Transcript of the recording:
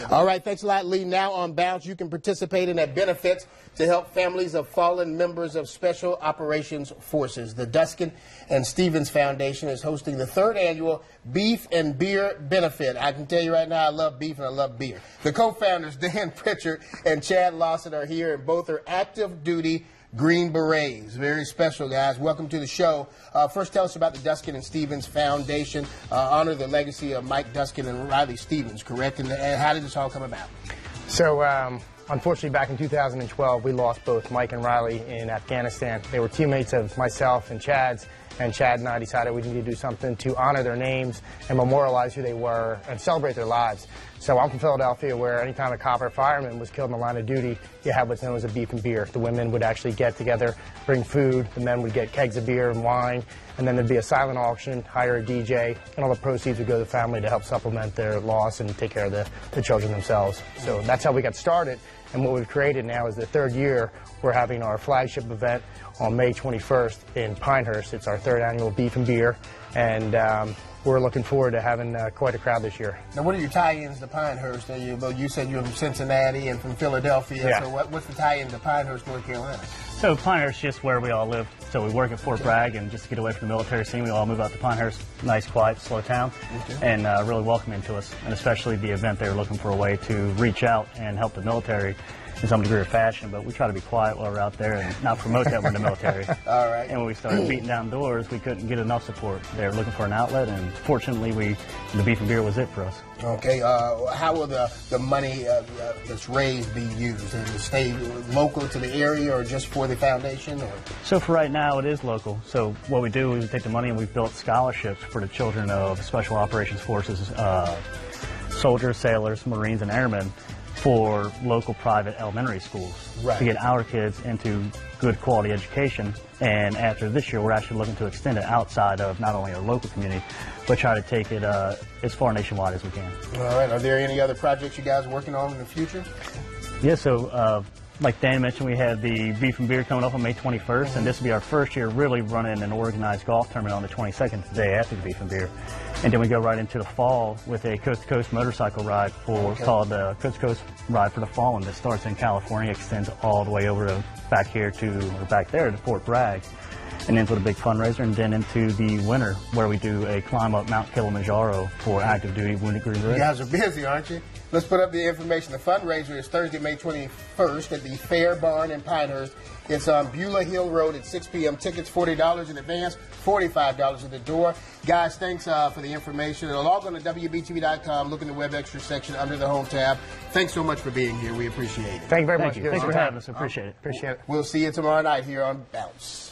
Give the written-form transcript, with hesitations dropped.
All right, thanks a lot, Lee. Now on Bounce, you can participate in that benefits to help families of fallen members of Special Operations Forces. The Duskin and Stevens Foundation is hosting the 3rd annual Beef and Beer Benefit. I can tell you right now, I love beef and I love beer. The co-founders, Dan Pritchard and Chad Lawson, are here, and both are active duty Green Berets. Very special, guys. Welcome to the show. First, tell us about the Duskin and Stevens Foundation. Honor the legacy of Mike Duskin and Riley Stevens, correct? And how did this all come about? So, unfortunately, back in 2012, we lost both Mike and Riley in Afghanistan. They were teammates of myself and Chad's, and Chad and I decided we needed to do something to honor their names and memorialize who they were and celebrate their lives. So I'm from Philadelphia, where anytime a cop or fireman was killed in the line of duty, you had what's known as a beef and beer. The women would actually get together, bring food, the men would get kegs of beer and wine, and then there'd be a silent auction, hire a DJ, and all the proceeds would go to the family to help supplement their loss and take care of the children themselves. So that's how we got started. And what we've created now is the 3rd year. We're having our flagship event on May 21st in Pinehurst. It's our 3rd annual Beef and Beer, and we're looking forward to having quite a crowd this year. Now, what are your tie-ins to Pinehurst? You said you're from Cincinnati and from Philadelphia. Yeah. So what's the tie-in to Pinehurst, North Carolina? So Pinehurst is just where we all live. So we work at Fort Bragg, and just to get away from the military scene, we all move out to Pinehurst. Nice, quiet, slow town, and really welcoming to us. And especially the event, they were looking for a way to reach out and help the military in some degree of fashion, but we try to be quiet while we're out there and not promote that we're in the military. All right. And when we started beating down doors, we couldn't get enough support. They were looking for an outlet, and fortunately, the Beef and Beer was it for us. Okay. How will the money that's raised be used? Does it stay local to the area, or just for the foundation? Or? So for right now, it is local. So what we do is we take the money and we've built scholarships for the children of Special Operations Forces, soldiers, sailors, Marines, and airmen, for local private elementary schools, right, to get our kids into good quality education. And after this year, we're actually looking to extend it outside of not only our local community, but try to take it as far nationwide as we can. All right. Are there any other projects you guys are working on in the future? Yeah, so like Dan mentioned, we have the Beef and Beer coming up on May 21st, and this will be our first year really running an organized golf tournament on the 22nd, the day after the Beef and Beer. And then we go right into the fall with a coast-to-coast motorcycle ride called the Coast-to-Coast Ride for the Fallen, that starts in California, extends all the way over to back there to Fort Bragg, and ends with a big fundraiser, and then into the winter where we do a climb up Mount Kilimanjaro for active duty wounded Green Berets. You guys are busy, aren't you? Let's put up the information. The fundraiser is Thursday, May 21st at the Fair Barn in Pinehurst. It's on Beulah Hill Road at 6 p.m. Tickets $40 in advance, $45 at the door. Guys, thanks for the information. Log on to WBTV.com, look in the Web Extra section under the Home tab. Thanks so much for being here. We appreciate it. Thank you very much. Thanks for having us. Appreciate it. Appreciate it. We'll see you tomorrow night here on Bounce.